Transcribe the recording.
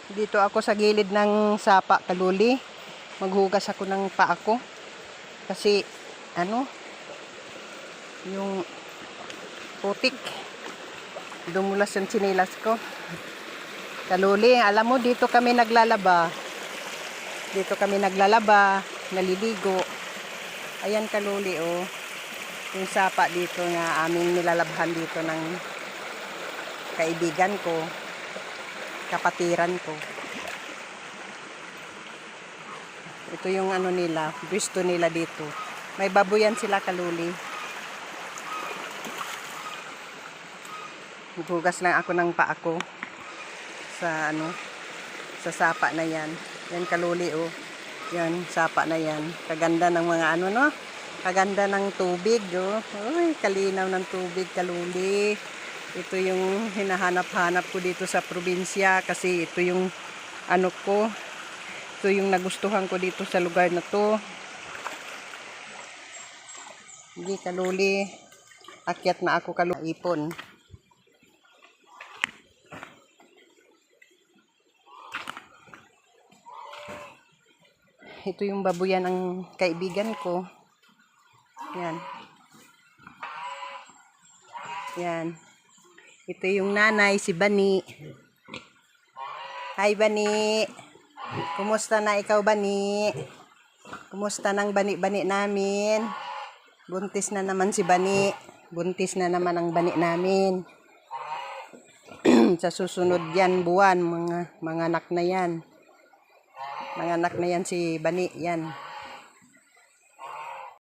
Dito ako sa gilid ng sapa, kaluli. Maghugas ako ng paa ko. Kasi, yung putik. Dumulas yung tsinelas ko. Kaluli, alam mo, dito kami naglalaba. Dito kami naglalaba, naliligo. Ayan kaluli, oh. Yung sapa dito nga aming nilalabhan dito ng kaibigan ko. Kapatiran ko. Ito yung nila, gusto nila dito. May baboyan sila kaluli. Hugas lang ako ng paa ko sa sa sapa na yan. Yan kaluli, oh. Yan, sapa na yan. Kaganda ng mga no? Kaganda ng tubig, oh. Uy, kalinaw ng tubig kaluli. Ito yung hinahanap-hanap ko dito sa probinsya kasi ito yung ko. Ito yung nagustuhan ko dito sa lugar na to. Hindi kaluli. Akyat na ako kaluli. Ipon. Ito yung baboyan ng kaibigan ko. Yan. Yan. Ito yung nanay, si Bani. Hi, Bani. Kumusta na ikaw, Bani? Kumusta ng bani-bani namin? Buntis na naman si Bani. Buntis na naman ang bani namin. Sa susunod yan, buwan, mga anak na yan. Mga anak na yan si Bani, yan.